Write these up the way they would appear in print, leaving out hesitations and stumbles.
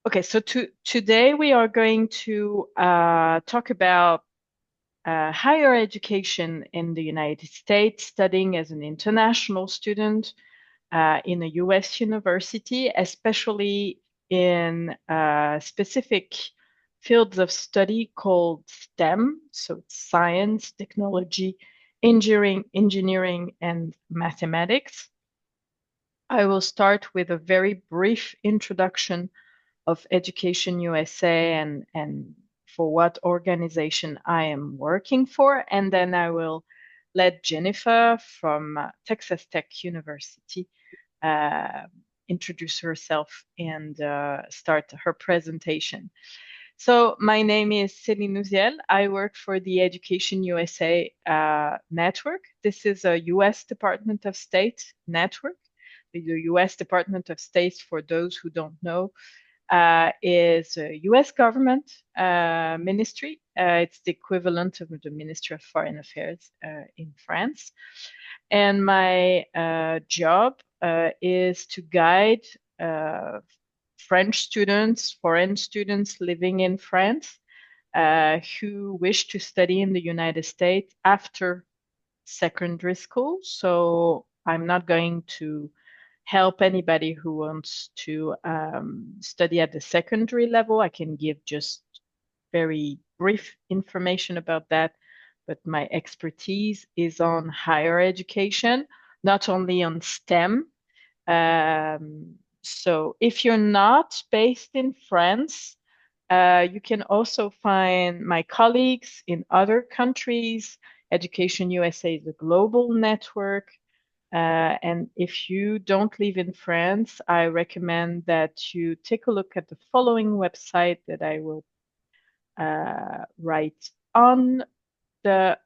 Okay, so today we are going to talk about higher education in the United States, studying as an international student in a US university, especially in specific fields of study called STEM, so it's science, technology, engineering, and mathematics. I will start with a very brief introduction of Education USA and for what organization I am working for. And then I will let Jennifer from Texas Tech University uh, introduce herself and start her presentation. So my name is Céline Nouziel. I work for the Education USA network. This is a US Department of State network. The US Department of State, for those who don't know, is a US government ministry. It's the equivalent of the Ministry of Foreign Affairs in France. And my job is to guide French students, foreign students living in France who wish to study in the United States after secondary school. So I'm not going to help anybody who wants to study at the secondary level. I can give just very brief information about that, but my expertise is on higher education, not only on STEM. So if you're not based in France, you can also find my colleagues in other countries. Education USA is a global network. And if you don't live in France, I recommend that you take a look at the following website that I will write on the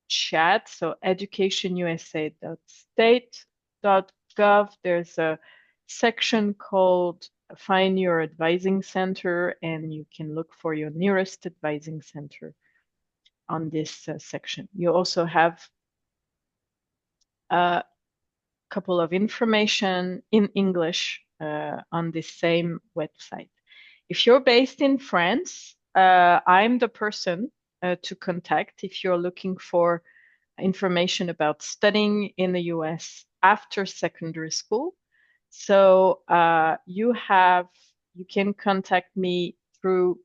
chat. So educationusa.state.gov. There's a section called Find Your Advising Center, and you can look for your nearest advising center on this section. You also have a couple of information in English on this same website. If you're based in France, I'm the person to contact if you're looking for information about studying in the US after secondary school. So you can contact me through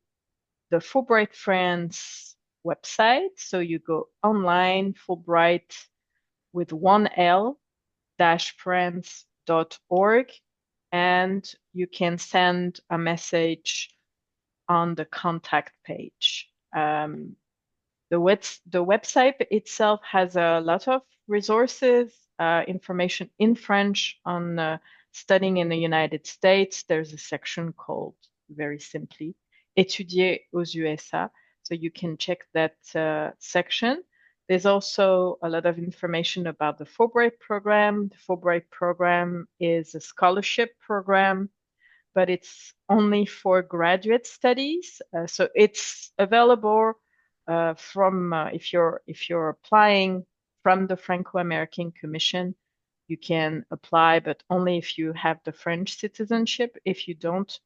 the Fulbright France website. So you go online, Fulbright with one L france.org, and you can send a message on the contact page. The website itself has a lot of resources, information in French on studying in the United States. There's a section called, very simply, Étudier aux USA. So you can check that section. There's also a lot of information about the Fulbright program. The Fulbright program is a scholarship program, but it's only for graduate studies. So it's available from if you're applying from the Franco-American Commission, you can apply, but only if you have the French citizenship. If you don't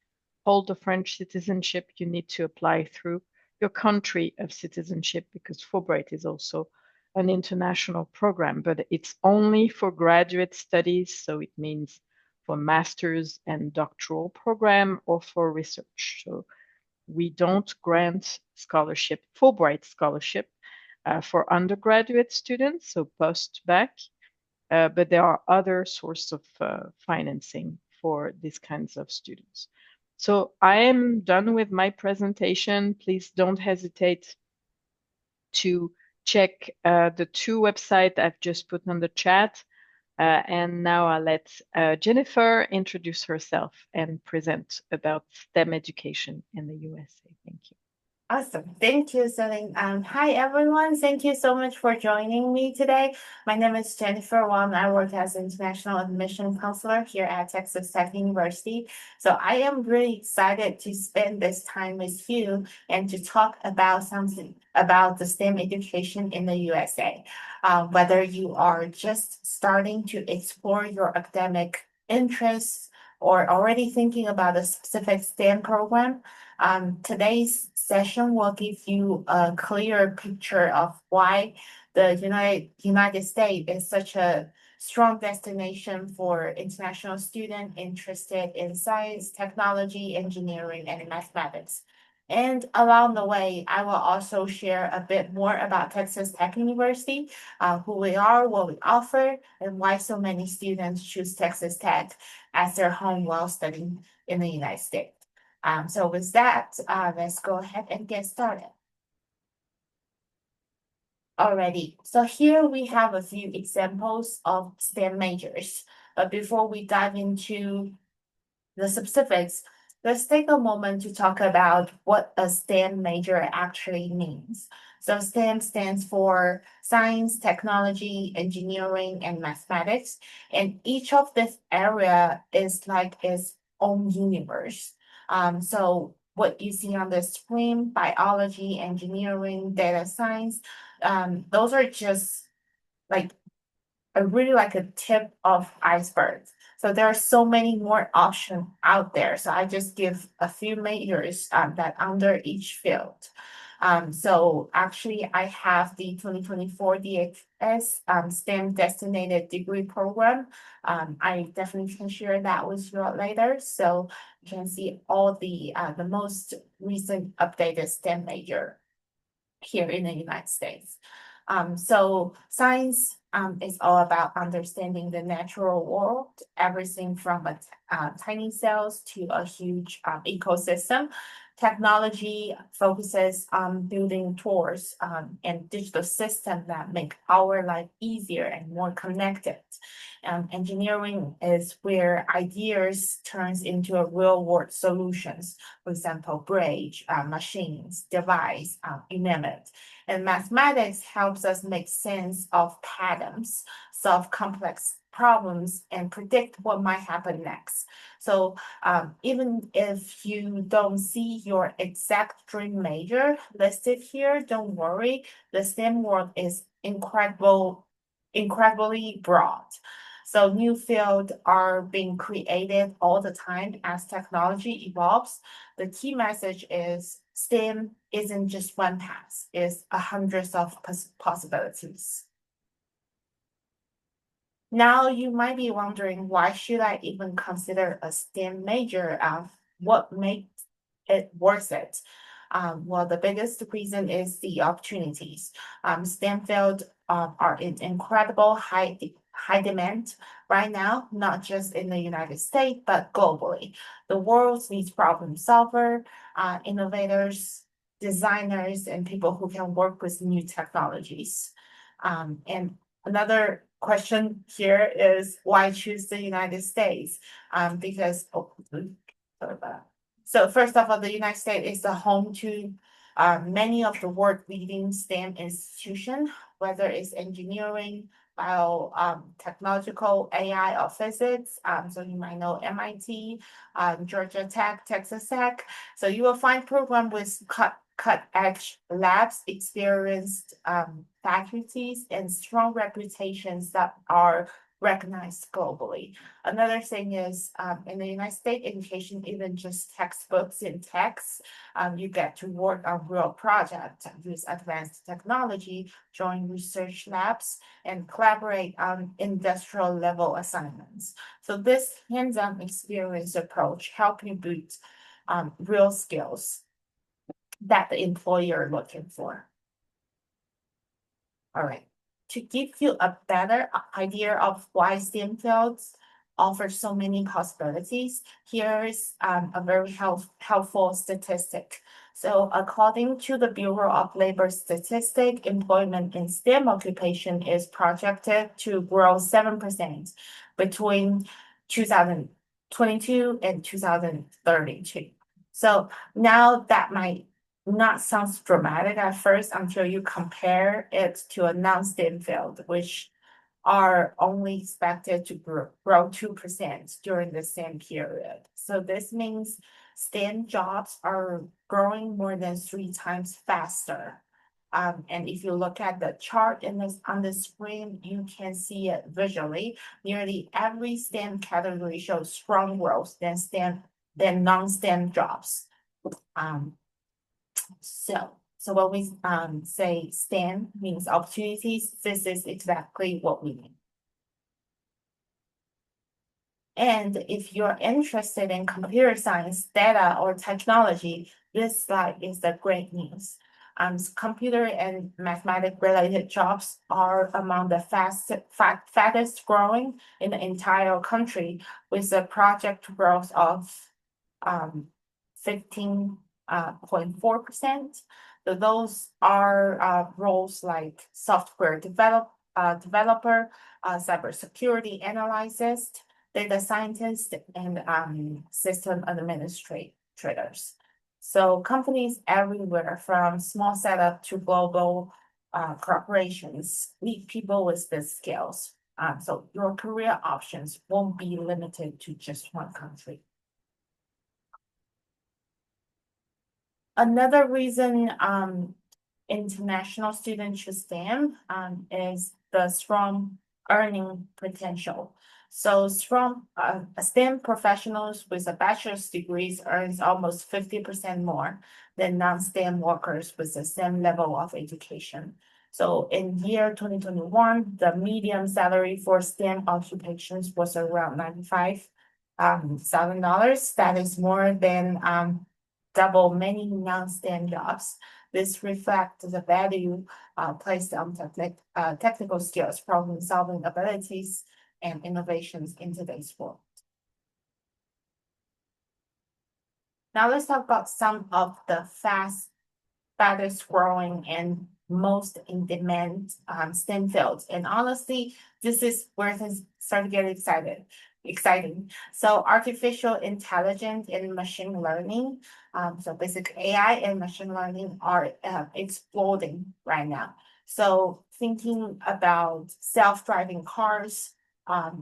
hold the French citizenship, you need to apply through your country of citizenship, because Fulbright is also an international program, but it's only for graduate studies. So it means for master's and doctoral program or for research. So we don't grant scholarship, Fulbright scholarship for undergraduate students, so post-bac, but there are other sources of financing for these kinds of students. So I am done with my presentation. Please don't hesitate to check the two websites I've just put on the chat. And now I'll let Jennifer introduce herself and present about STEM education in the USA. Thank you. Awesome. Thank you, Celine. Hi, everyone. Thank you so much for joining me today. My name is Jennifer Wang. I work as International Admission Counselor here at Texas Tech University. So I am really excited to spend this time with you and to talk about something about the STEM education in the USA. Whether you are just starting to explore your academic interests, or already thinking about a specific STEM program, today's session will give you a clear picture of why the United States is such a strong destination for international students interested in science, technology, engineering, and mathematics. And along the way, I will also share a bit more about Texas Tech University, who we are, what we offer, and why so many students choose Texas Tech as their home while studying in the United States. So with that, let's go ahead and get started. Alrighty, so here we have a few examples of STEM majors. But before we dive into the specifics, let's take a moment to talk about what a STEM major actually means. So STEM stands for science, technology, engineering, and mathematics. And each of this area is like its own universe. So what you see on the screen, biology, engineering, data science, those are just like really like a tip of iceberg. So there are so many more options out there. So I just give a few majors that under each field. So actually I have the 2024 DHS STEM designated degree program. I definitely can share that with you later. So you can see all the most recent updated STEM major here in the United States. So science is all about understanding the natural world, everything from tiny cells to a huge ecosystem. Technology focuses on building tools and digital systems that make our life easier and more connected. Engineering is where ideas turns into a real world solutions. For example, bridge, machines, device, you name it. And mathematics helps us make sense of patterns, solve complex problems, and predict what might happen next. So even if you don't see your exact dream major listed here, don't worry. The STEM world is incredibly broad. So new fields are being created all the time as technology evolves. The key message is STEM isn't just one path, it's hundreds of possibilities. Now you might be wondering, why should I even consider a STEM major? What makes it worth it? Well, the biggest reason is the opportunities. STEM fields are in incredible high demand right now, not just in the United States, but globally. The world needs problem solver, innovators, designers, and people who can work with new technologies. And another question here is, why choose the United States? Because so first of all, the United States is the home to many of the world leading STEM institutions, whether it's engineering, bio, technological, AI, or physics. So you might know MIT, Georgia Tech, Texas Tech. So you will find program with cut-edge labs, experienced faculties, and strong reputations that are recognized globally. Another thing is in the United States, education isn't just textbooks and texts. You get to work on real projects, use advanced technology, join research labs, and collaborate on industrial level assignments. So this hands-on experience approach helps you build real skills that the employer looking for. All right. To give you a better idea of why STEM fields offer so many possibilities, here's a very helpful statistic. So according to the Bureau of Labor Statistics, employment in STEM occupation is projected to grow 7% between 2022 and 2032. So now that might not sounds dramatic at first until you compare it to a non-STEM field, which are only expected to grow 2% during the same period. So this means STEM jobs are growing more than 3 times faster. And if you look at the chart on the screen, you can see it visually. Nearly every STEM category shows strong growth than non-STEM jobs. So when we say STEM means opportunities, this is exactly what we mean. And if you're interested in computer science, data, or technology, this slide is the great news. Computer and mathematics related jobs are among the fastest growing in the entire country, with a project growth of 15.4%. So those are roles like software developer, cybersecurity analyst, data scientists, and system administrators. So companies everywhere, from small setup to global corporations, need people with these skills. So your career options won't be limited to just one country. Another reason international students choose STEM is the strong earning potential. So strong STEM professionals with a bachelor's degrees earns almost 50% more than non-STEM workers with the same level of education. So in year 2021, the median salary for STEM occupations was around $95,000. That is more than double many non-STEM jobs. This reflects the value placed on technical skills, problem-solving abilities, and innovations in today's world. Now let's talk about some of the fastest growing and most in demand STEM fields. And honestly, this is where things start to get exciting. So artificial intelligence and machine learning, so basic AI and machine learning are exploding right now. So thinking about self-driving cars,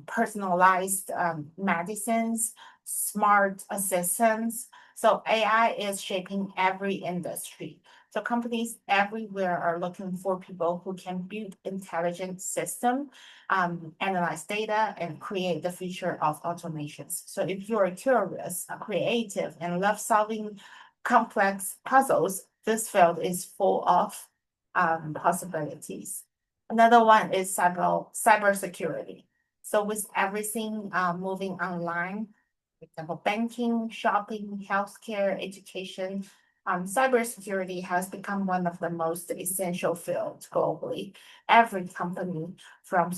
personalized medicines, smart assistants. So AI is shaping every industry. So companies everywhere are looking for people who can build intelligent systems, analyze data, and create the future of automations. So if you're curious, creative, and love solving complex puzzles, this field is full of possibilities. Another one is cybersecurity. So with everything moving online, for example, banking, shopping, healthcare, education, cybersecurity has become one of the most essential fields globally. Every company, from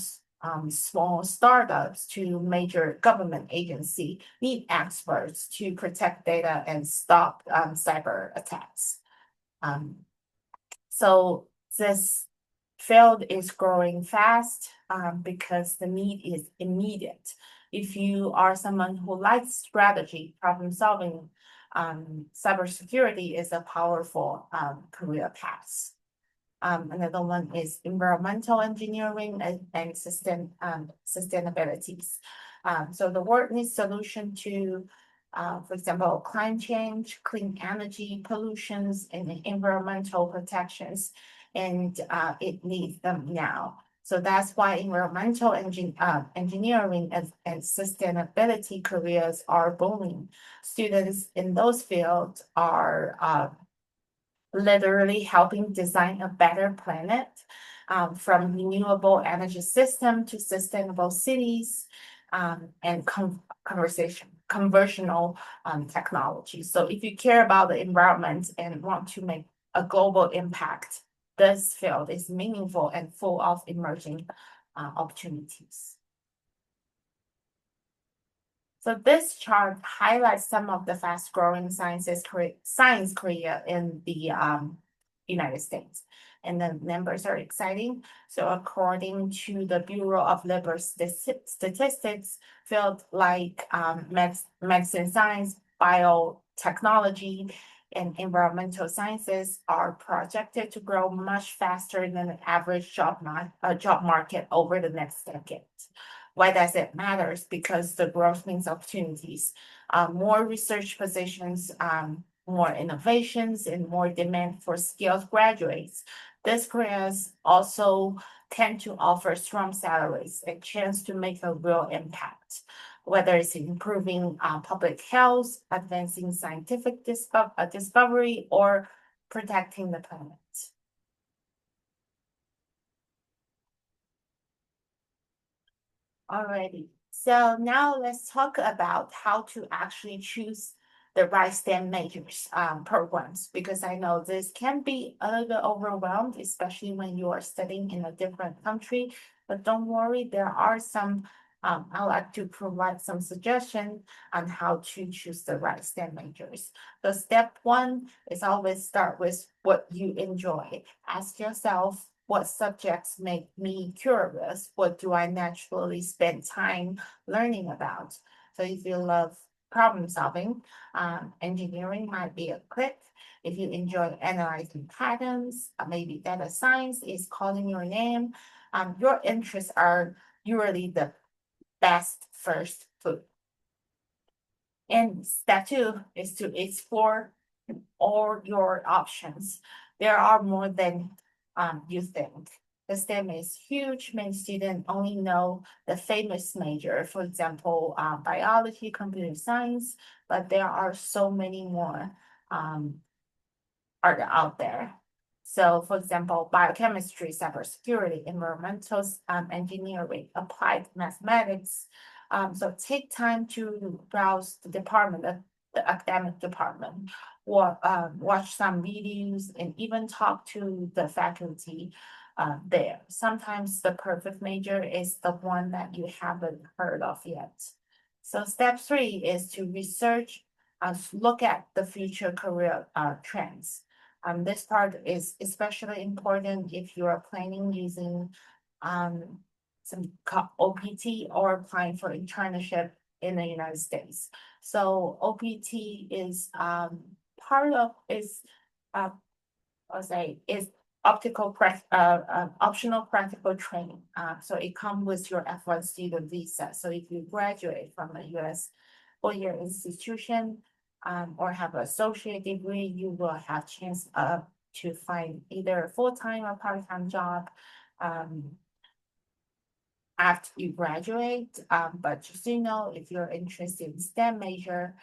small startups to major government agency, need experts to protect data and stop cyber attacks. So this field is growing fast because the need is immediate. If you are someone who likes strategy, problem solving, cybersecurity is a powerful career path. Another one is environmental engineering and sustainabilities. So the world needs solution to, for example, climate change, clean energy, pollutions, and environmental protections, and it needs them now. So that's why environmental engineering and sustainability careers are booming. Students in those fields are literally helping design a better planet, from renewable energy system to sustainable cities, and conversational technology. So if you care about the environment and want to make a global impact, this field is meaningful and full of emerging opportunities. So this chart highlights some of the fast-growing science career in the United States. And the numbers are exciting. So according to the Bureau of Labor Statistics, fields like medicine science, biotechnology, and environmental sciences are projected to grow much faster than the average job market over the next decade. Why does it matter? Because the growth means opportunities, more research positions, more innovations and more demand for skilled graduates. These careers also tend to offer strong salaries, a chance to make a real impact, whether it's improving public health, advancing scientific discovery, or protecting the planet. Alrighty. So now let's talk about how to actually choose the right STEM majors programs, because I know this can be a little bit overwhelmed, especially when you are studying in a different country. But don't worry, there are some, I like to provide some suggestions on how to choose the right STEM majors. So step one is always start with what you enjoy. Ask yourself, what subjects make me curious? What do I naturally spend time learning about? So if you love problem solving, engineering might be a click. If you enjoy analyzing patterns, maybe data science is calling your name. Your interests are usually the best first food. And step two is to explore all your options. There are more than you think. The STEM is huge. Many students only know the famous major, for example, biology, computer science, but there are so many more are out there. So, for example, biochemistry, cybersecurity, environmental engineering, applied mathematics. So take time to browse the department, the academic department, or watch some videos and even talk to the faculty there. Sometimes the perfect major is the one that you haven't heard of yet. So step three is to research, look at the future career trends. This part is especially important if you are planning using some OPT or applying for internship in the United States. So OPT is part of is I'll say is optional practical training. So it comes with your F1 student visa. So if you graduate from a US four-year institution, or have an associate degree, you will have chance to find either a full-time or part-time job after you graduate. But just so you know, if you're interested in STEM major,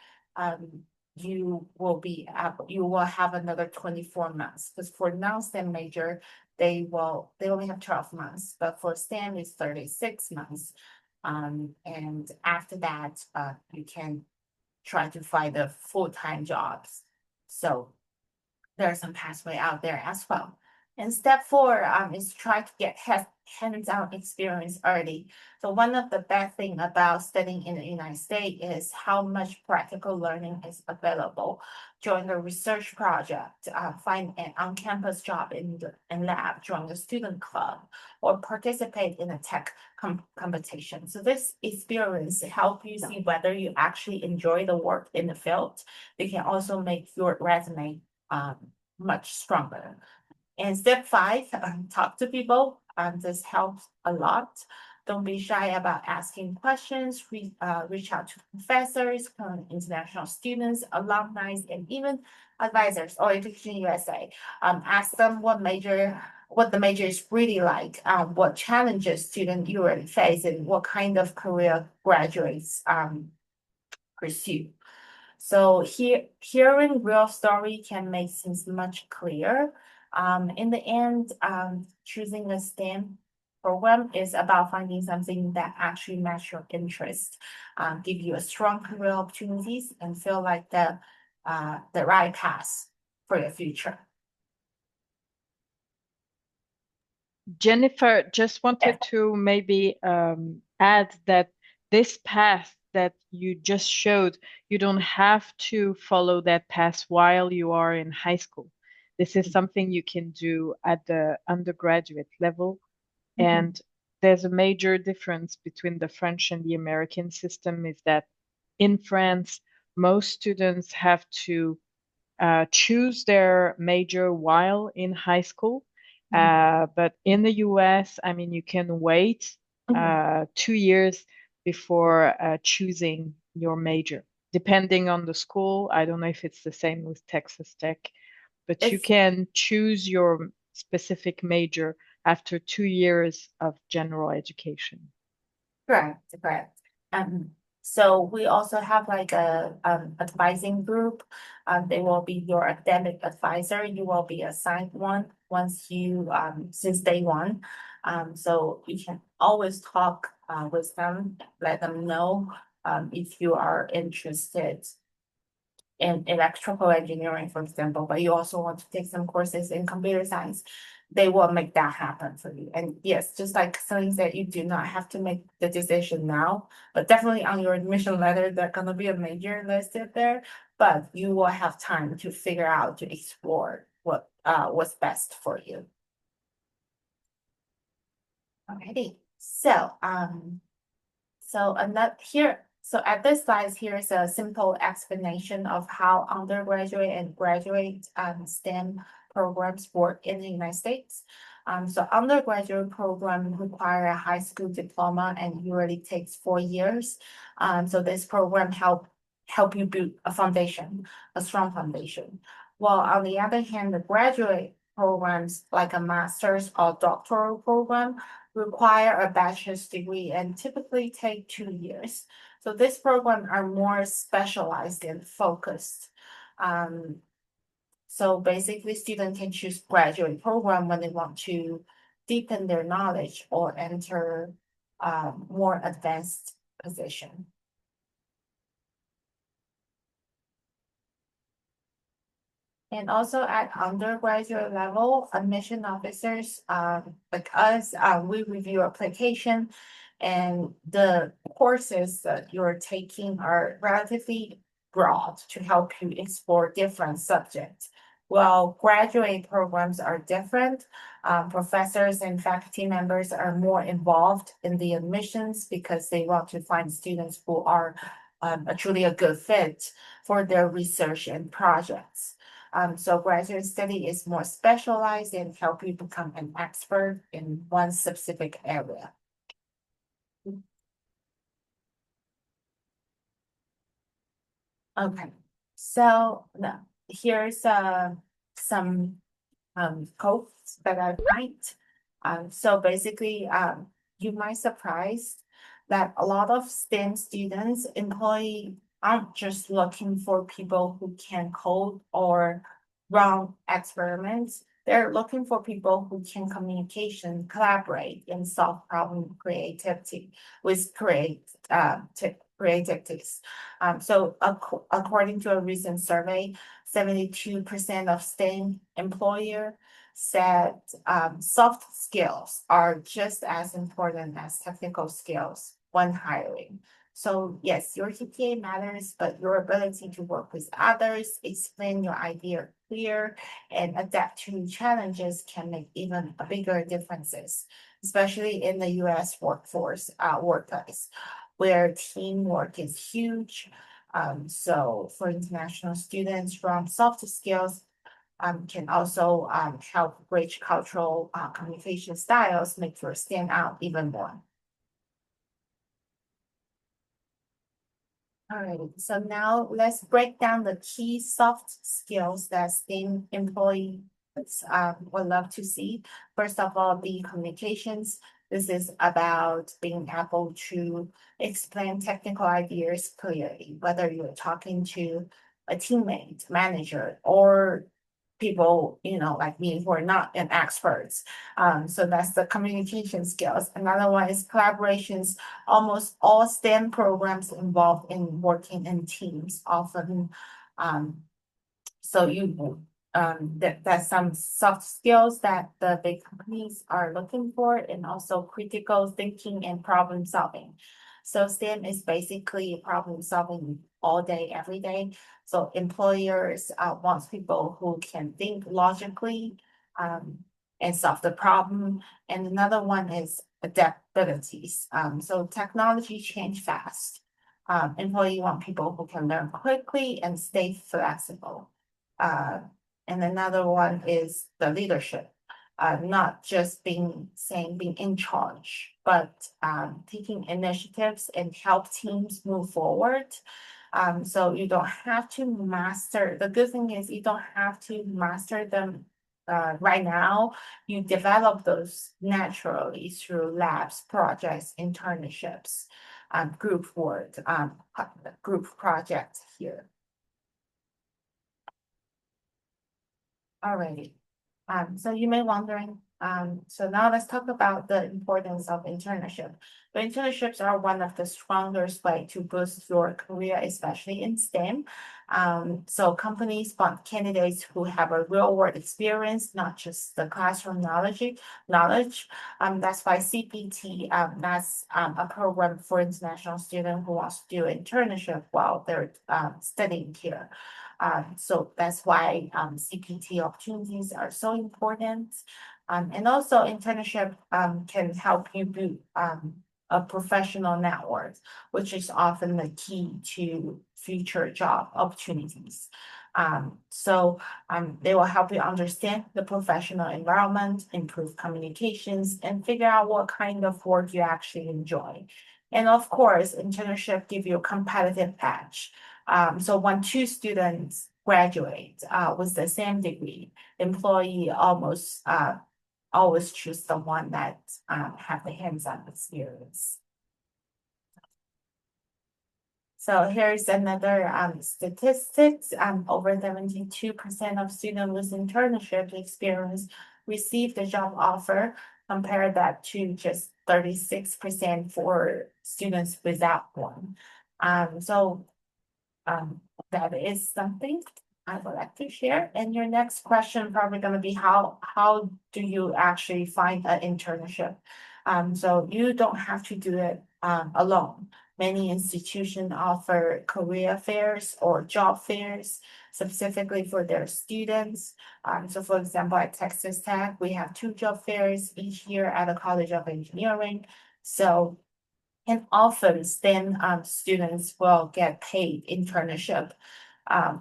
you will have another 24 months. Because for non-STEM major, they only have 12 months, but for STEM it's 36 months. And after that, you can try to find the full-time jobs. So there are some pathway out there as well. And step four is try to get hands-on experience early. So one of the best thing about studying in the United States is how much practical learning is available. Join a research project, find an on-campus job in lab, join a student club, or participate in a tech competition. So this experience help you see whether you actually enjoy the work in the field. They can also make your resume much stronger. And step five, talk to people. This helps a lot. Don't be shy about asking questions. Reach out to professors, current international students, alumni, and even advisors or Educationusa. Ask them what the major is really like, what challenges students usually face, and what kind of career graduates pursue. So hearing real story can make things much clearer. In the end, choosing a STEM program is about finding something that actually match your interest, give you a strong career opportunities, and feel like the right path for your future. Jennifer, just wanted to maybe add that this path that you just showed, you don't have to follow that path while you are in high school. This is something you can do at the undergraduate level. And there's a major difference between the French and the American system is that in France, most students have to choose their major while in high school. But in the US, I mean, you can wait 2 years before choosing your major. depending on the school. I don't know if it's the same with Texas Tech, but you It's can choose your specific major after 2 years of general education. correct, correct. So we also have like a advising group. They will be your academic advisor. You will be assigned one once you since day one. So you can always talk with them, let them know if you are interested in electrical engineering, for example, but you also want to take some courses in computer science, they will make that happen for you. And yes, just like Celine said, you do not have to make the decision now, but definitely on your admission letter, there's gonna be a major listed there, but you will have time to figure out, to explore what's best for you. Alrighty, so another here, so at this slide, here's a simple explanation of how undergraduate and graduate STEM programs work in the United States. So undergraduate program require a high school diploma and usually takes 4 years. So this program help you build a foundation, a strong foundation. While on the other hand, the graduate programs like a master's or doctoral program require a bachelor's degree and typically take 2 years. So these programs are more specialized and focused. So basically, students can choose graduate program when they want to deepen their knowledge or enter more advanced position. And also at undergraduate level, admission officers, like us, we review application and the courses that you're taking are relatively broad to help you explore different subjects. While graduate programs are different, professors and faculty members are more involved in the admissions because they want to find students who are truly a good fit for their research and projects. So graduate study is more specialized and help you become an expert in one specific area. Okay, so now here's some quotes that I write. So basically, you might surprise that a lot of STEM students employee aren't just looking for people who can code or run experiments. They're looking for people who can communication, collaborate, and solve problem creativity with creativities. So according to a recent survey, 72% of STEM employer said soft skills are just as important as technical skills when hiring. So yes, your GPA matters, but your ability to work with others, explain your idea clear, and adapt to challenges can make even a bigger differences, especially in the US workplace, where teamwork is huge. So for international students from soft skills, can also help bridge cultural communication styles, make you stand out even more. All right, so now let's break down the key soft skills that STEAM employees would love to see. First of all, the communications. This is about being able to explain technical ideas clearly, whether you're talking to a teammate, manager, or people, like me who are not an experts. So that's the communication skills. Another one is collaborations. Almost all STEM programs involved in working in teams, often so that's some soft skills that the big companies are looking for, and also critical thinking and problem solving. So STEM is basically problem solving all day, every day. So employers want people who can think logically and solve the problem. And another one is adaptabilities. So technology change fast. Employee want people who can learn quickly and stay flexible. And another one is the leadership, not just being in charge, but taking initiatives and help teams move forward. So you don't have to master. The good thing is you don't have to master them right now. You develop those naturally through labs, projects, internships, group work, group projects here. Alrighty. So you may wondering, so now let's talk about the importance of internship. The internships are one of the strongest way to boost your career, especially in STEM. So companies want candidates who have a real world experience, not just the classroom knowledge. That's why CPT, that's a program for international students who wants to do internship while they're studying here. So that's why CPT opportunities are so important. And also internship can help you build a professional network, which is often the key to future job opportunities. They will help you understand the professional environment, improve communications, and figure out what kind of work you actually enjoy. And of course, internship give you a competitive edge. So when two students graduate with the same degree, employee almost always choose the one that have the hands-on experience. So here's another statistics. Over 72% of students with internship experience received a job offer. Compare that to just 36% for students without one. That is something I would like to share. And your next question probably going to be how do you actually find an internship? So you don't have to do it alone. Many institutions offer career fairs or job fairs specifically for their students. So for example, at Texas Tech, we have 2 job fairs each year at the College of Engineering. So and often STEM students will get paid internship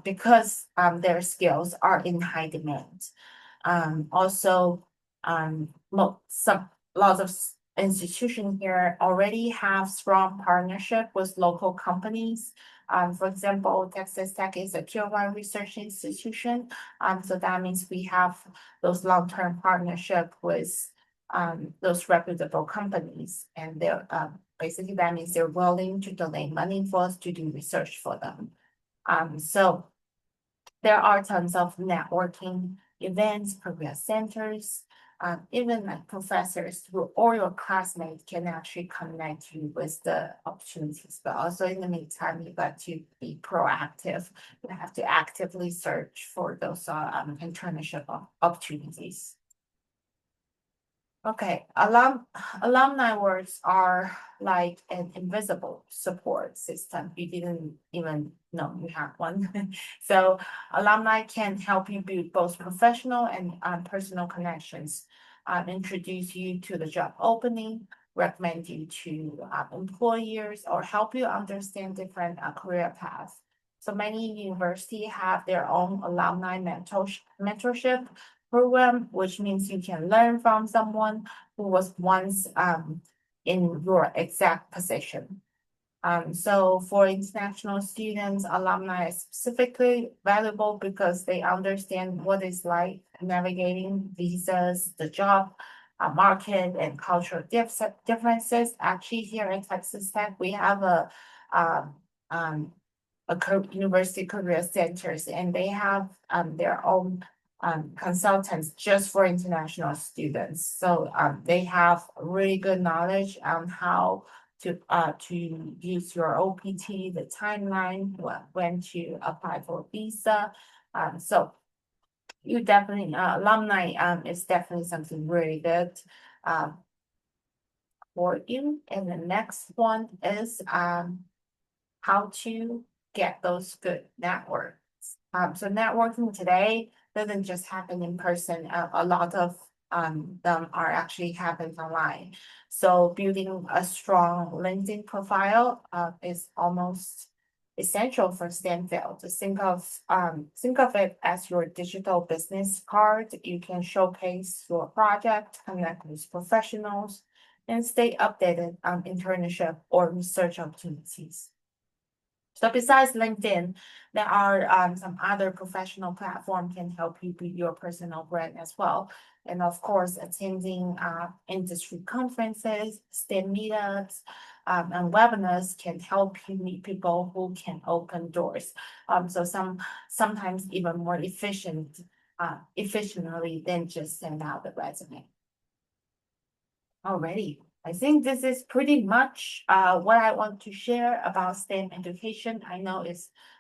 because their skills are in high demand. Also, lots of institutions here already have strong partnership with local companies. For example, Texas Tech is a Tier 1 research institution. So that means we have those long-term partnership with those reputable companies, and they're basically that means they're willing to donate money for us to do research for them. So there are tons of networking events, career centers, even like professors or your classmates can actually connect you with the opportunities. But also in the meantime, you got to be proactive. You have to actively search for those internship opportunities. Okay, alumni works are like an invisible support system. You didn't even know you have one. So alumni can help you build both professional and personal connections, introduce you to the job opening, recommend you to employers, or help you understand different career paths. So many universities have their own alumni mentorship program, which means you can learn from someone who was once in your exact position. So for international students, alumni is specifically valuable because they understand what it's like navigating visas, the job market, and cultural differences. Actually, here at Texas Tech, we have university career centers, and they have their own consultants just for international students. So they have really good knowledge on how to use your OPT, the timeline, when to apply for visa. So you definitely alumni is definitely something really good for you. And the next one is how to get those good networks. So networking today doesn't just happen in person. A lot of them are actually happens online. So building a strong LinkedIn profile is almost essential for Stanfield. To think of it as your digital business card. You can showcase your project, connect with professionals, and stay updated on internship or research opportunities. So besides LinkedIn, there are some other professional platforms can help you build your personal brand as well. And of course, attending industry conferences, STEM meetups, and webinars can help you meet people who can open doors. So sometimes even more efficiently than just send out the resume. Alrighty. I think this is pretty much what I want to share about STEM education. I know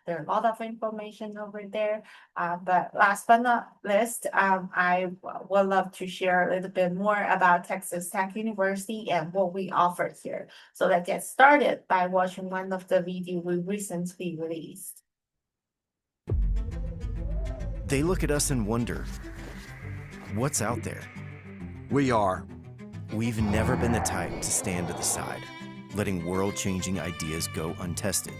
there are a lot of information over there, but last but not least, I would love to share a little bit more about Texas Tech University and what we offer here. So let's get started by watching one of the videos we recently released. They look at us and wonder, what's out there? We've never been the type to stand to the side, letting world-changing ideas go untested.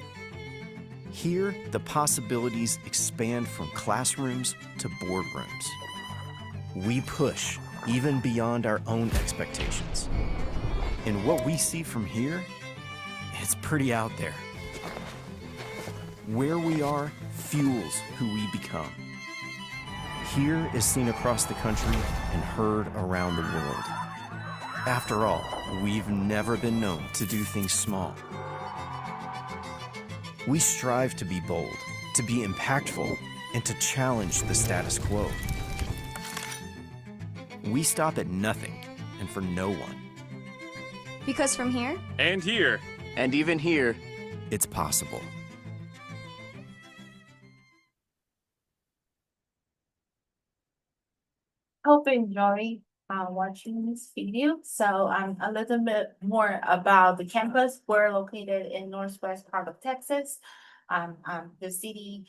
Here, the possibilities expand from classrooms to boardrooms. We push even beyond our own expectations. And what we see from here, it's pretty out there. Where we are fuels who we become. Here is seen across the country and heard around the world. After all, we've never been known to do things small. We strive to be bold, to be impactful, and to challenge the status quo. We stop at nothing and for no one. Because from here, And here, And even here, it's possible. Hope you enjoy watching this video. So a little bit more about the campus. We're located in northwest part of Texas. The city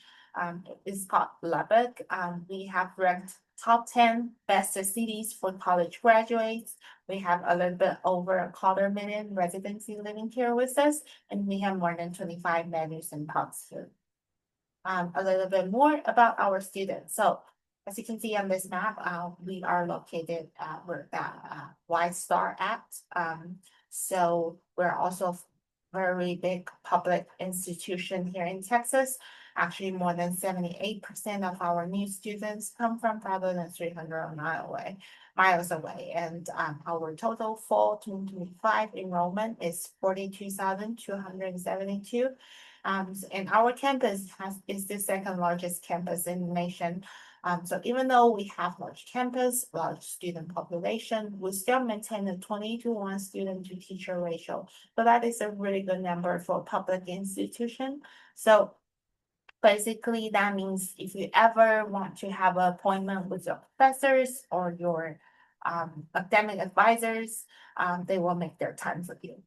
is called Lubbock. We have ranked top 10 best cities for college graduates. We have a little bit over 250,000 residents living here with us, and we have more than 25 menus and pubs here. A little bit more about our students. So as you can see on this map, we are located where that White Star at. So we're also a very big public institution here in Texas. Actually, more than 78% of our new students come from farther than 300 miles away. And our total fall 2025 enrollment is 42,272. And our campus is the second largest campus in the nation. So even though we have large campus, large student population, we still maintain a 20-to-1 student to teacher ratio. So that is a really good number for a public institution. So basically, that means if you ever want to have an appointment with your professors or your academic advisors, they will make their time for you.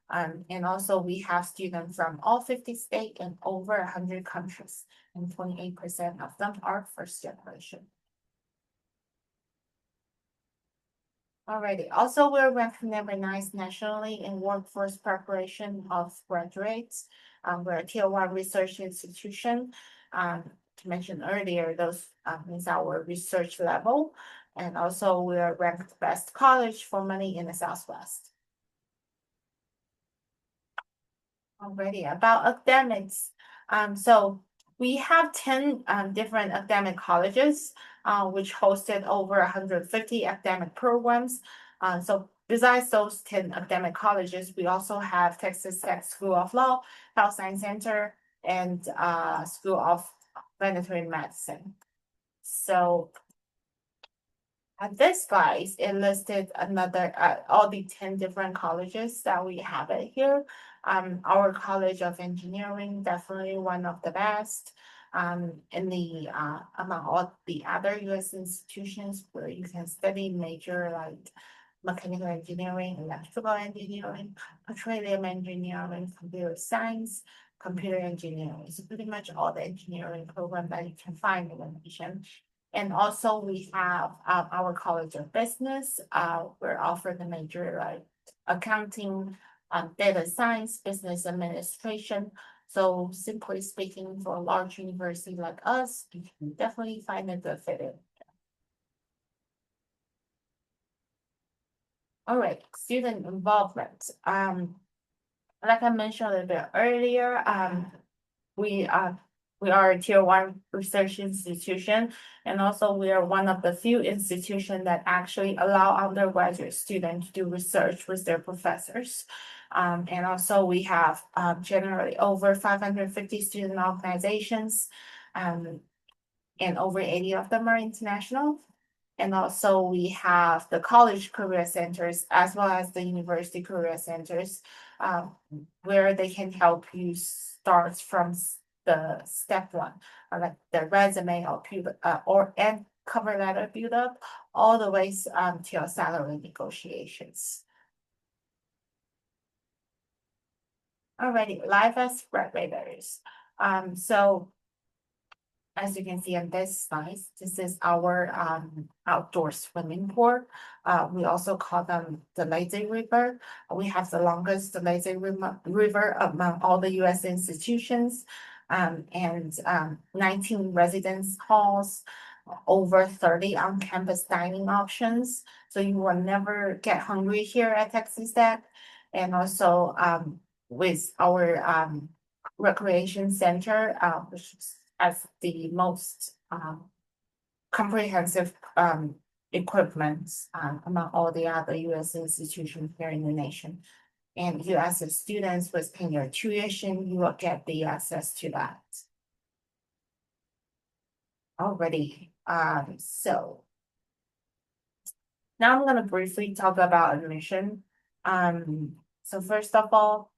And also we have students from all 50 states and over 100 countries, and 28% of them are first generation. Alrighty, also we're recognized nationally in workforce preparation of graduates. We're a Tier 1 research institution. To mention earlier, those is our research level. And also we are ranked best college for money in the Southwest. Already about academics. So we have 10 different academic colleges, which hosted over 150 academic programs. So besides those 10 academic colleges, we also have Texas Tech School of Law, Health Science Center, and School of Veterinary Medicine. So at this slide, it listed another all the 10 different colleges that we have it here. Our College of Engineering, definitely one of the best. In the among all the other U.S. institutions where you can study major like mechanical engineering, electrical engineering, petroleum engineering, computer science, computer engineering. So pretty much all the engineering program that you can find in the nation. And also we have our College of Business. We're offered the major like accounting, data science, business administration. So simply speaking, for a large university like us, you can definitely find a good fit in. All right, student involvement. Like I mentioned a little bit earlier, we are a tier 1 research institution, and also we are one of the few institutions that actually allow undergraduate students to do research with their professors. And also we have generally over 550 student organizations, and over 80 of them are international. And also we have the college career centers as well as the university career centers, where they can help you start from the step one, or like the resume or and cover letter build up, all the way to your salary negotiations. Alrighty, life as graduates. So as you can see on this slide, this is our outdoor swimming pool. We also call them the lazy river. We have the longest lazy river among all the U.S. institutions, and 19 residence halls, over 30 on-campus dining options. So you will never get hungry here at Texas Tech. And also with our recreation center, which has the most comprehensive equipment among all the other U.S. institutions here in the nation. And you, as a student with paying your tuition, you will get the access to that. Already, so now I'm going to briefly talk about admission. So first of all,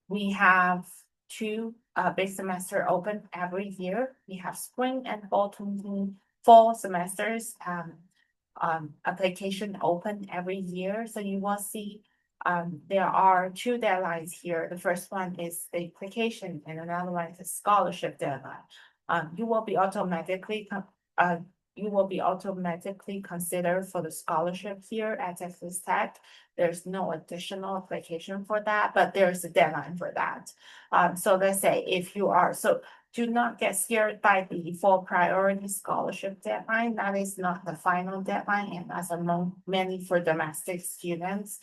we have two big semester open every year. We have spring and fall semesters application open every year. So you will see there are two deadlines here. The first one is the application, and another one is the scholarship deadline. You will be automatically considered for the scholarship here at Texas Tech. There's no additional application for that, but there's a deadline for that. So let's say if you are, so do not get scared by the full priority scholarship deadline. That is not the final deadline, and that's among many for domestic students.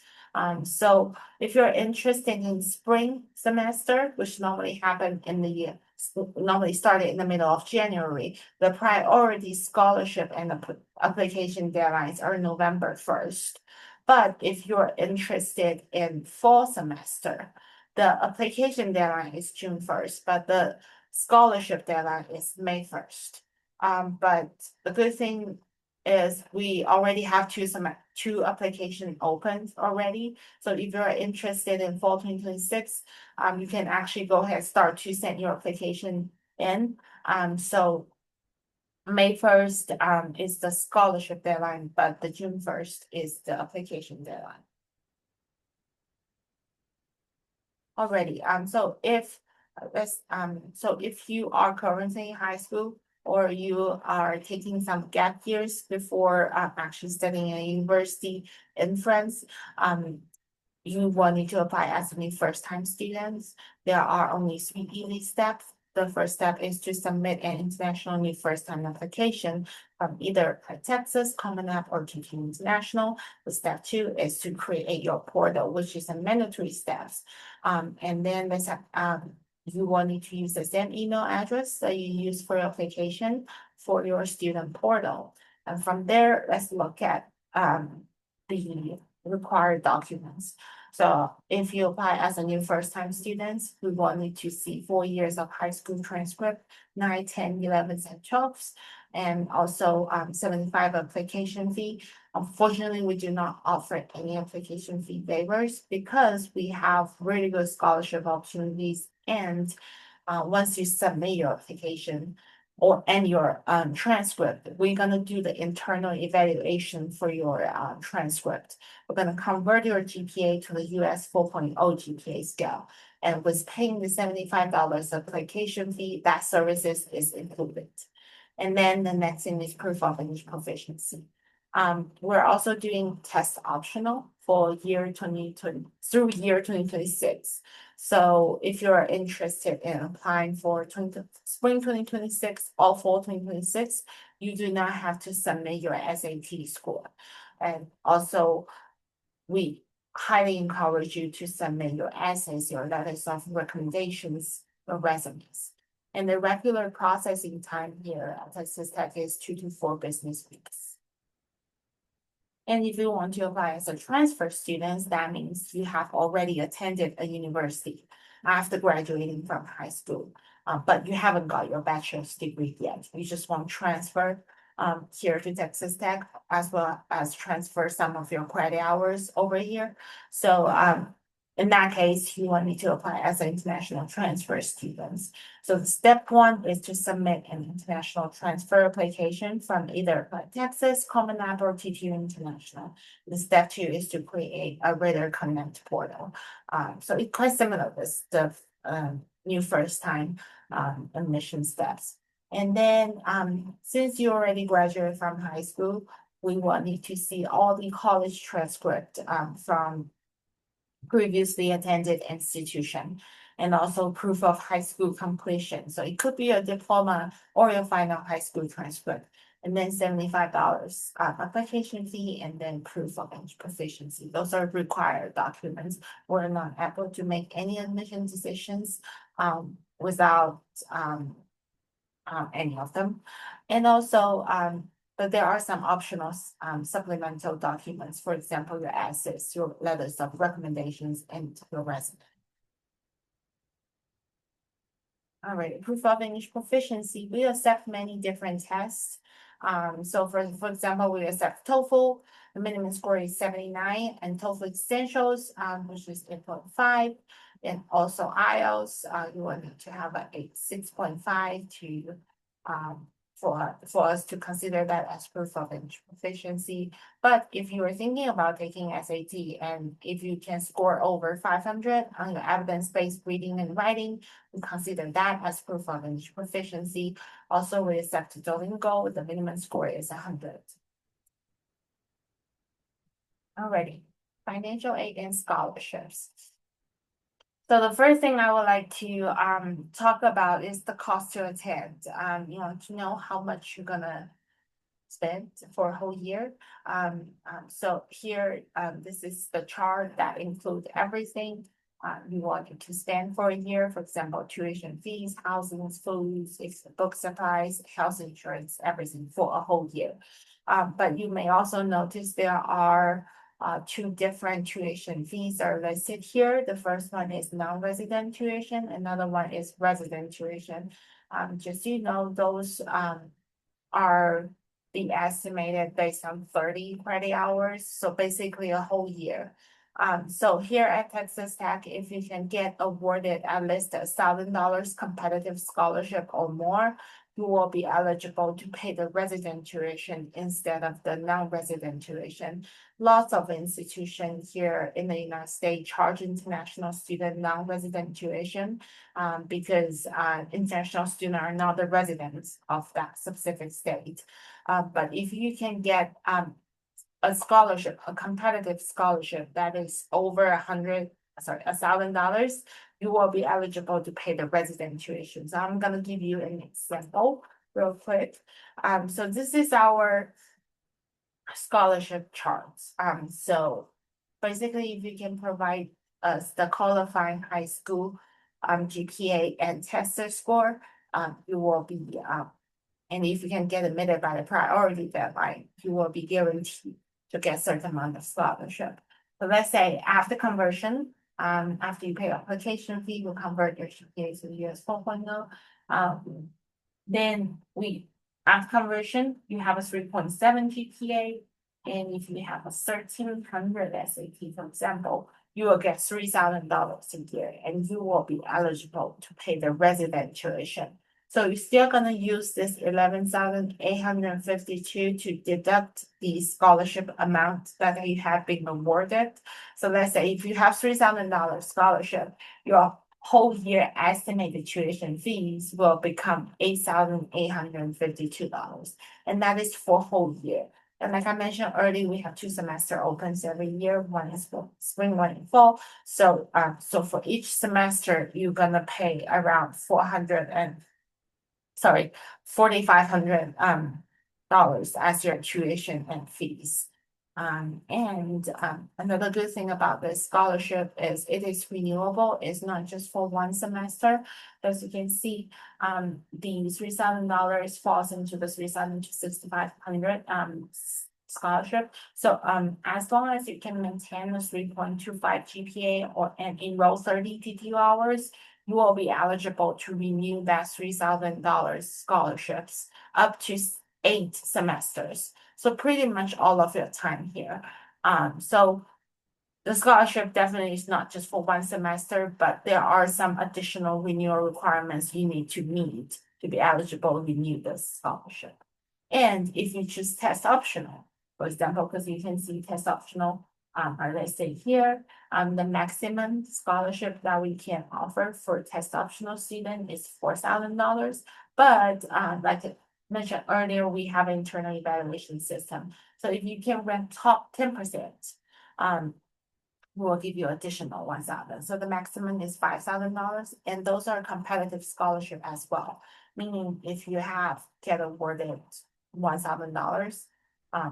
So if you're interested in spring semester, which normally started in the middle of January, the priority scholarship and the application deadlines are November 1st. But if you're interested in fall semester, the application deadline is June 1st, but the scholarship deadline is May 1st. But the good thing is we already have two application opened already. So if you're interested in fall 2026, you can actually go ahead and start to send your application in. So May 1st is the scholarship deadline, but the June 1st is the application deadline. Already, so if you are currently in high school, or you are taking some gap years before actually studying at a university in France, you will need to apply as a first-time student. There are only 3 easy steps. The first step is to submit an international new first-time application from either Texas, Common App, or GT International. The step 2 is to create your portal, which is a mandatory steps. And then you will need to use the same email address that you use for your application for your student portal. And from there, let's look at the required documents. So if you apply as a new first-time student, we will need to see 4 years of high school transcript, 9, 10, 11s, and 12s, and also 75 application fee. Unfortunately, we do not offer any application fee waivers because we have really good scholarship opportunities. And once you submit your application and your transcript, we're gonna do the internal evaluation for your transcript. We're gonna convert your GPA to the US 4.0 GPA scale. And with paying the $75 application fee, that services is included. And then the next thing is proof of English proficiency. We're also doing test optional for year 2020 through year 2026. So if you're interested in applying for spring 2026 or fall 2026, you do not have to submit your SAT score. And also, we highly encourage you to submit your essays, your letters of recommendations, your resumes. And the regular processing time here at Texas Tech is 2 to 4 business weeks. And if you want to apply as a transfer student, that means you have already attended a university after graduating from high school, but you haven't got your bachelor's degree yet. You just want to transfer here to Texas Tech, as well as transfer some of your credit hours over here. So in that case, you will need to apply as an international transfer student. So step 1 is to submit an international transfer application from either Texas, Common App, or TTU International. The step 2 is to create a Reader Connect portal. So it's quite similar with the new first time admission steps. And then since you already graduated from high school, we will need to see all the college transcript from previously attended institution, and also proof of high school completion. So it could be a diploma or your final high school transcript, and then $75 application fee, and then proof of English proficiency. Those are required documents. We're not able to make any admission decisions without any of them. And also, but there are some optional supplemental documents, for example, your essays, your letters of recommendations, and your resume. All right, proof of English proficiency. We accept many different tests. So for example, we accept TOEFL, the minimum score is 79, and TOEFL Essentials, which is 8.5. And also IELTS, you will need to have a 6.5 to for us to consider that as proof of English proficiency. But if you are thinking about taking SAT, and if you can score over 500 on your evidence-based reading and writing, we consider that as proof of English proficiency. Also, we accept Duolingo, the minimum score is 100. Alrighty, financial aid and scholarships. So the first thing I would like to talk about is the cost to attend. To know how much you're gonna spend for a whole year. So here, this is the chart that includes everything you want to spend for a year. For example, tuition fees, housing, foods, book supplies, health insurance, everything for a whole year. But you may also notice there are 2 different tuition fees are listed here. The first one is non-resident tuition, another one is resident tuition. Just so you know, those are being estimated based on 30 credit hours, so basically a whole year. So here at Texas Tech, if you can get awarded at least $1,000 competitive scholarship or more, you will be eligible to pay the resident tuition instead of the non-resident tuition. Lots of institutions here in the United States charge international student non-resident tuition because international students are not the residents of that specific state. But if you can get a scholarship, a competitive scholarship that is over $1,000, you will be eligible to pay the resident tuition. So I'm gonna give you an example real quick. So this is our scholarship charts. So basically, if you can provide us the qualifying high school GPA and test score, you will be and if you can get admitted by the priority deadline, you will be guaranteed to get a certain amount of scholarship. So let's say after conversion, after you pay application fee, we'll convert your GPA to US 4.0. Then after conversion, you have a 3.7 GPA. And if you have a 1,300 SAT, for example, you will get $3,000 a year, and you will be eligible to pay the resident tuition. So you're still gonna use this 11,852 to deduct the scholarship amount that you have been awarded. So let's say if you have $3,000 scholarship, your whole year estimated tuition fees will become $8,852, and that is for whole year. And like I mentioned earlier, we have 2 semester opens every year. One is for spring, one in fall. So for each semester, you're gonna pay around $4,500 as your tuition and fees. Another good thing about this scholarship is it is renewable. It's not just for one semester. As you can see, the $3,000 falls into the 3,000 to 6,500 scholarship. So as long as you can maintain a 3.25 GPA and enroll 30 TTU hours, you will be eligible to renew that $3,000 scholarships up to 8 semesters. So pretty much all of your time here. So the scholarship definitely is not just for one semester, but there are some additional renewal requirements you need to meet to be eligible to renew this scholarship. And if you choose test optional, for example, because you can see test optional, let's say here, the maximum scholarship that we can offer for test optional student is $4,000. But like I mentioned earlier, we have an internal evaluation system. So if you can rank top 10%, we'll give you additional 1,000. So the maximum is $5,000, and those are competitive scholarship as well. Meaning if you get awarded $1,000,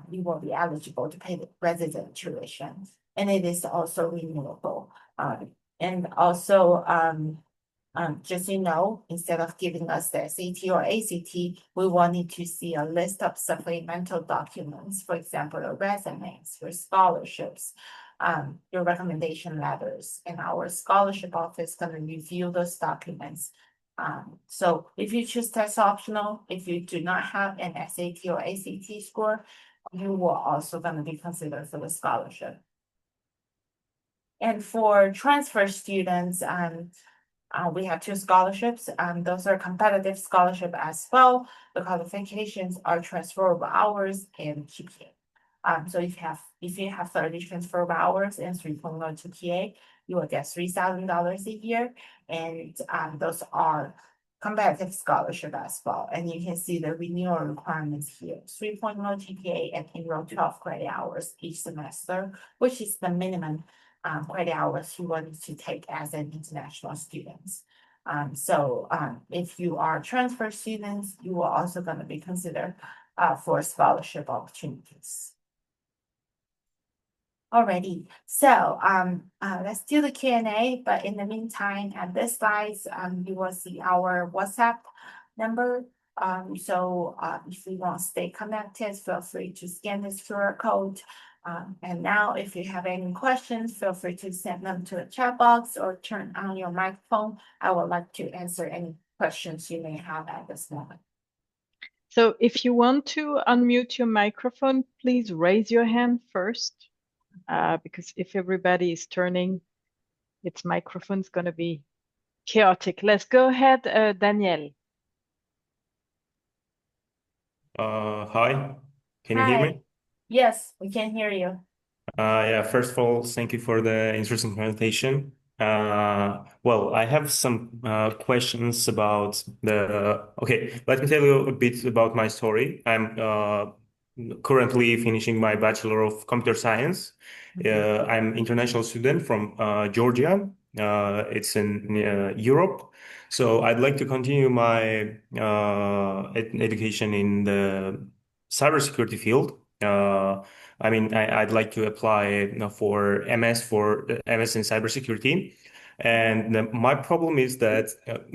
you will be eligible to pay the resident tuition, and it is also renewable. And also, just so you know, instead of giving us the SAT or ACT, we will need to see a list of supplemental documents, for example, your resumes, your scholarships, your recommendation letters, and our scholarship office is going to review those documents. So if you choose test optional, if you do not have an SAT or ACT score, you will also going to be considered for the scholarship. And for transfer students, we have 2 scholarships. Those are competitive scholarship as well. The qualifications are transferable hours and GPA. So if you have 30 transferable hours and 3.0 GPA, you will get $3,000 a year, and those are competitive scholarship as well. And you can see the renewal requirements here: 3.0 GPA and enroll 12 credit hours each semester, which is the minimum credit hours you want to take as an international student. So if you are transfer students, you are also going to be considered for scholarship opportunities. Alrighty, so let's do the Q&A, but in the meantime, at this slides, you will see our WhatsApp number. So if you want to stay connected, feel free to scan this QR code. And now, if you have any questions, feel free to send them to the chat box or turn on your microphone. I would like to answer any questions you may have at this moment. So if you want to unmute your microphone, please raise your hand first, because if everybody is turning, its microphone's going to be chaotic. Let's go ahead, Danielle. Hi, can you hear Hi. me? Yes, we can hear you. Yeah, first of all, thank you for the interesting presentation. Well, I have some questions about okay, let me tell you a bit about my story. I'm currently finishing my Bachelor of Computer Science. I'm international student from Georgia. It's in Europe. So I'd like to continue my education in the cybersecurity field. I mean, I'd like to apply for MS in cybersecurity. And my problem is that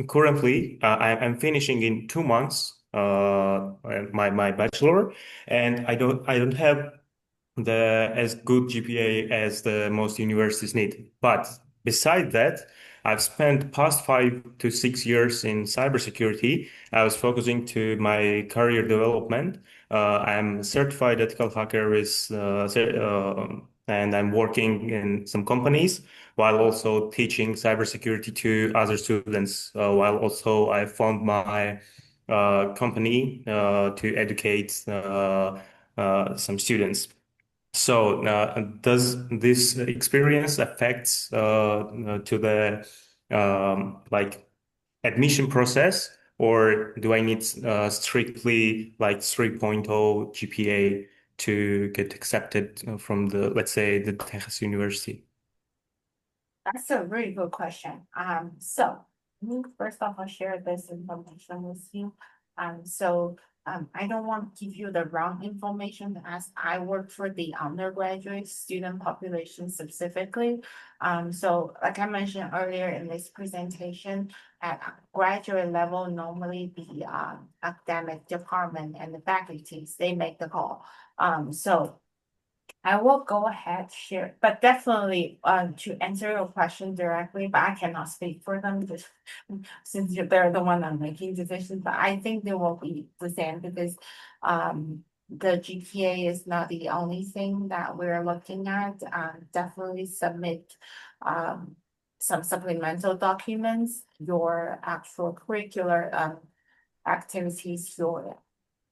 currently I'm finishing in 2 months my bachelor, and I don't have the as good GPA as the most universities need. But beside that, I've spent past 5 to 6 years in cybersecurity. I was focusing to my career development. I'm a certified ethical hacker and I'm working in some companies while also teaching cybersecurity to other students. While also I found my company to educate some students. So, does this experience affect to the like admission process, or do I need strictly like 3.0 GPA to get accepted from the, let's say, the Texas University? That's a really good question. So first off, I'll share this information with you. So I don't want to give you the wrong information as I work for the undergraduate student population specifically. So like I mentioned earlier in this presentation, at graduate level, normally the academic department and the faculties, they make the call. So I will go ahead share, but definitely to answer your question directly, but I cannot speak for them just since they're the one I'm making decisions, but I think they will be the same because the GPA is not the only thing that we're looking at. Definitely submit some supplemental documents, your actual curricular activities, your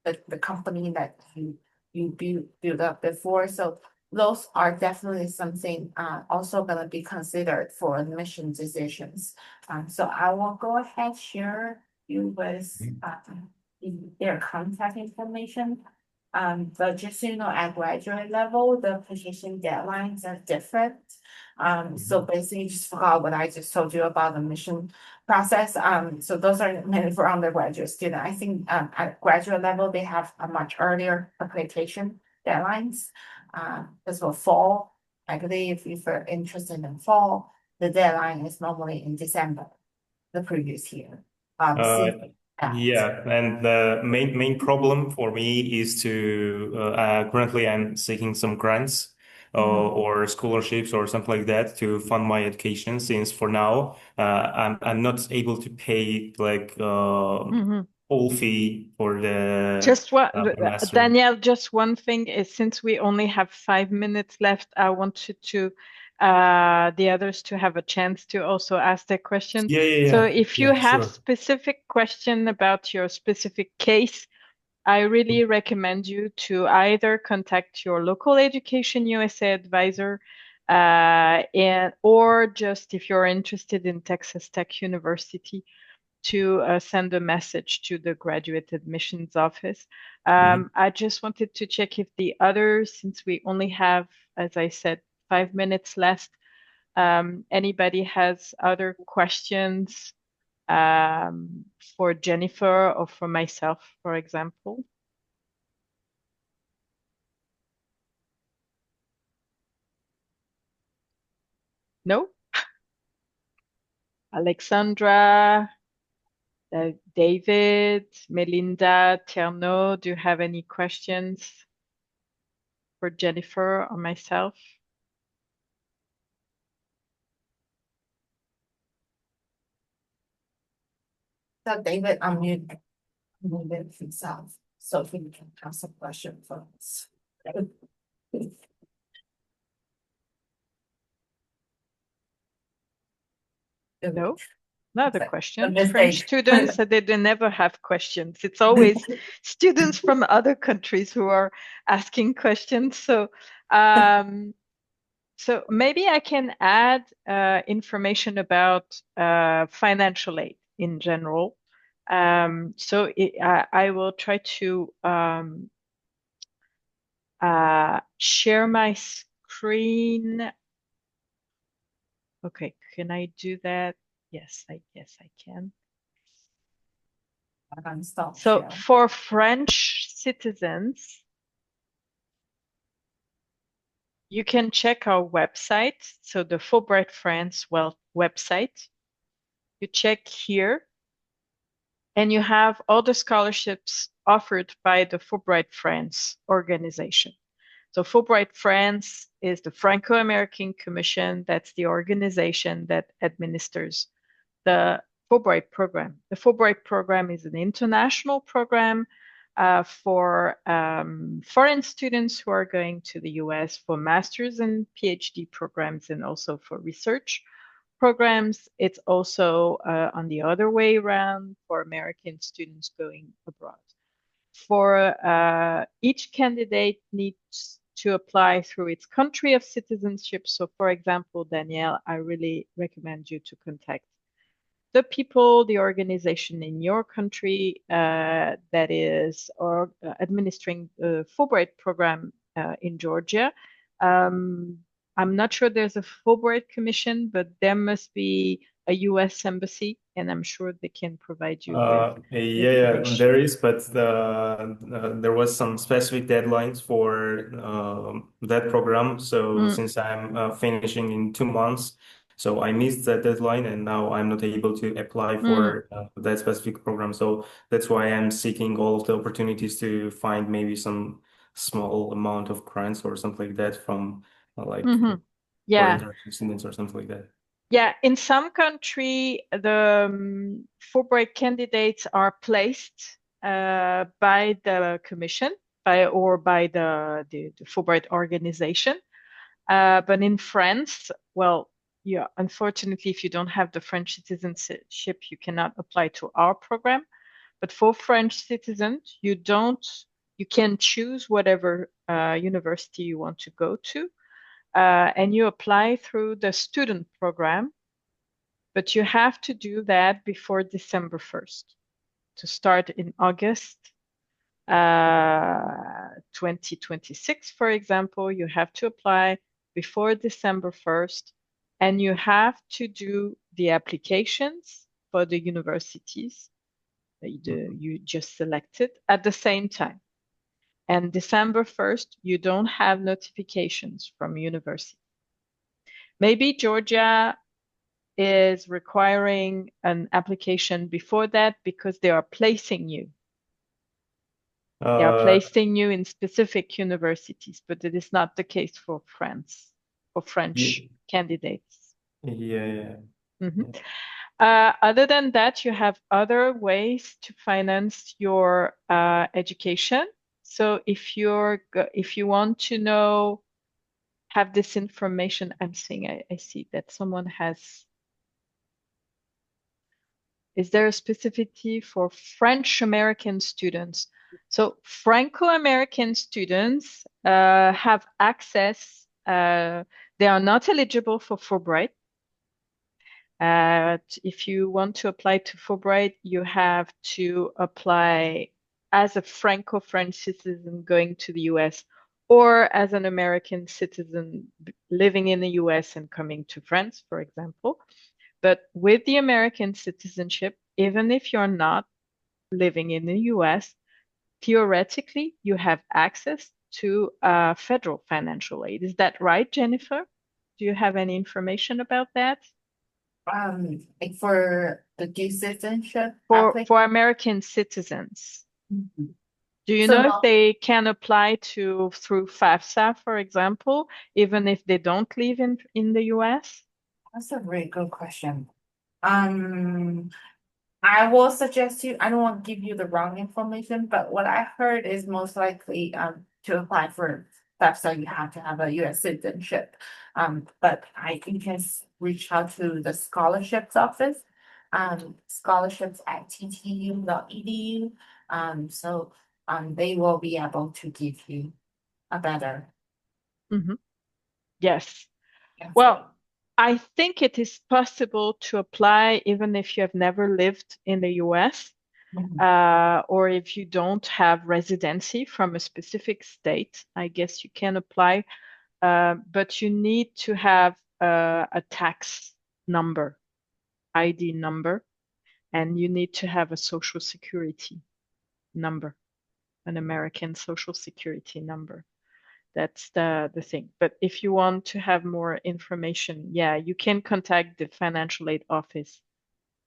the company that you build up before. So those are definitely something also gonna be considered for admission decisions. So I will go ahead share you with their contact information. But just so you know, at graduate level, the application deadlines are different. So basically just forgot what I just told you about the admission process. So those are mainly for undergraduate student. I think at graduate level, they have a much earlier application deadlines. This will fall. I believe if you're interested in fall, the deadline is normally in December, the previous year. Yeah, and the main problem for me is to currently I'm seeking some grants or scholarships or something like that to fund my education. Since for now I'm not able to pay like full fee for the Just what, master. Danielle, just one thing is since we only have 5 minutes left, I wanted to the others to have a chance to also ask their questions. So if you have Sure. specific question about your specific case, I really recommend you to either contact your local Education USA advisor or just if you're interested in Texas Tech University to send a message to the graduate admissions office. I just wanted to check if the others, since we only have, as I said, 5 minutes left, anybody has other questions for Jennifer or for myself, for example? No? Alexandra, David, Melinda, Tierno, do you have any questions for Jennifer or myself? So David unmuted himself, so he can ask a question for us. No? Another question. mistake. French students, they never have questions. It's always students from other countries who are asking questions. So, so maybe I can add information about financial aid in general. I will try to share my screen. Okay, can I do that? Yes, I guess I can. So for French citizens, you can check our website. So the Fulbright France website. You check here and you have all the scholarships offered by the Fulbright France organization. So Fulbright France is the Franco-American Commission. That's the organization that administers the Fulbright program. The Fulbright program is an international program for foreign students who are going to the US for master's and PhD programs and also for research programs. It's also on the other way around for American students going abroad. For each candidate needs to apply through its country of citizenship. So for example, Danielle, I really recommend you to contact the people, the organization in your country that is administering the Fulbright program in Georgia. I'm not sure there's a Fulbright commission, but there must be a US embassy and I'm sure they can provide you with Yeah, information. there is, but there was some specific deadlines for that program. So since I'm finishing in 2 months, so I missed that deadline, and now I'm not able to apply for that specific program. So that's why I'm seeking all of the opportunities to find maybe some small amount of grants or something like that from like for Yeah. international students or something like that. Yeah, in some country, the Fulbright candidates are placed by the commission or by the Fulbright organization. But in France, well, yeah, unfortunately, if you don't have the French citizenship, you cannot apply to our program. But for French citizens, you can choose whatever university you want to go to. And you apply through the student program, but you have to do that before December 1st. To start in August 2026, for example, you have to apply before December 1st, and you have to do the applications for the universities that you just selected at the same time. And December 1st, you don't have notifications from university. Maybe Georgia is requiring an application before that because they are placing you. They are placing you in specific universities, but it is not the case for France, for French candidates. Yeah. Other than that, you have other ways to finance your education. So if you want to have this information, I'm seeing, I see that someone has. Is there a specificity for French American students? So franco-American students have access. They are not eligible for Fulbright. If you want to apply to Fulbright, you have to apply as a Franco-French citizen going to the US or as an American citizen living in the US and coming to France, for example. But with the American citizenship, even if you're not living in the US, theoretically, you have access to federal financial aid. Is that right, Jennifer? Do you have any information about that? Like for the dual citizenship For American citizens. Do you know if they can apply through FAFSA, for example, even if they don't live in the US? That's a very good question. I will suggest you, I don't want to give you the wrong information, but what I heard is most likely to apply for FAFSA, you have to have a US citizenship. But you can reach out to the scholarships office, scholarships at ttu.edu. So they will be able to give you a better. Yes. answer. Well, I think it is possible to apply even if you have never lived in the US, or if you don't have residency from a specific state. I guess you can apply, but you need to have a tax number, ID number, and you need to have a social security number, an American social security number. That's the thing. But if you want to have more information, yeah, you can contact the financial aid office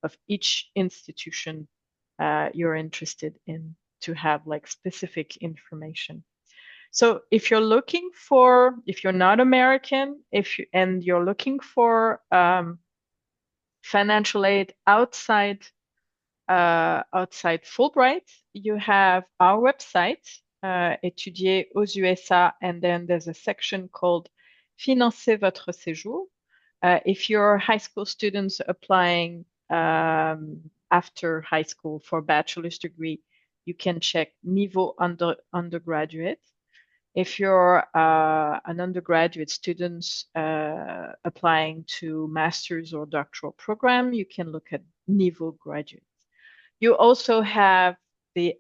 of each institution you're interested in to have like specific information. So if you're not American, and you're looking for financial aid outside Fulbright, you have our website, Étudier aux USA, and then there's a section called Financer votre séjour. If you're high school students applying after high school for bachelor's degree, you can check Niveau undergraduate. If you're an undergraduate student applying to master's or doctoral program, you can look at Niveau graduate. You also have the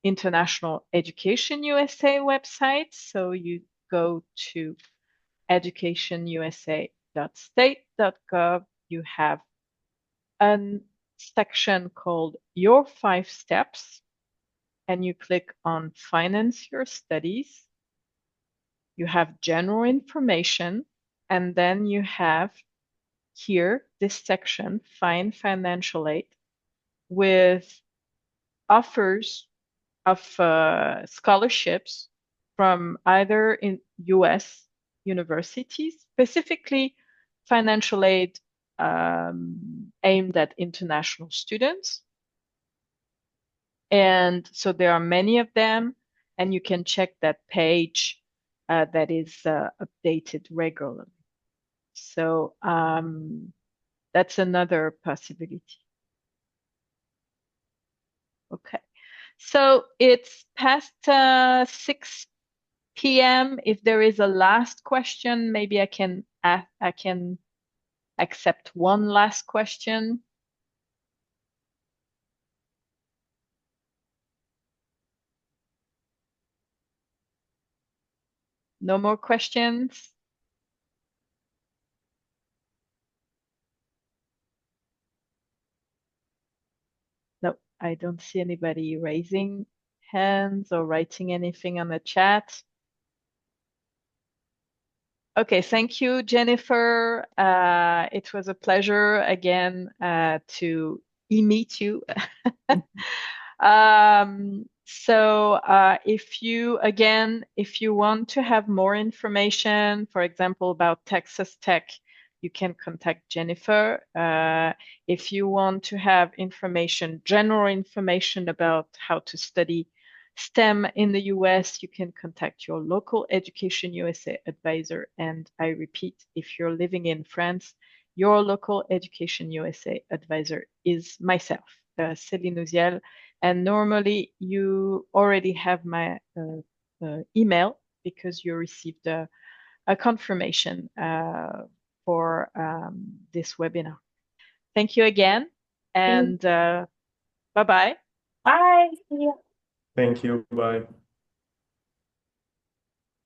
International Education USA website. So you go to educationusa.state.gov. You have a section called Your 5 Steps, and you click on Finance Your Studies. You have general information, and then you have here this section, Find Financial Aid, with offers of scholarships from either in US universities, specifically financial aid aimed at international students. And so there are many of them, and you can check that page that is updated regularly. So that's another possibility. Okay. So it's past 6 p.m. If there is a last question, maybe I can accept one last question. No more questions? No, I don't see anybody raising hands or writing anything on the chat. Okay, thank you, Jennifer. It was a pleasure again to meet you. So if you want to have more information, for example, about Texas Tech, you can contact Jennifer. If you want to have information, general information about how to study STEM in the US, you can contact your local Education USA advisor. And I repeat, if you're living in France, your local Education USA advisor is myself, Céline Ouziel. And normally you already have my email because you received a confirmation for this webinar. Thank you again, and bye-bye. Bye. Thank you. Bye.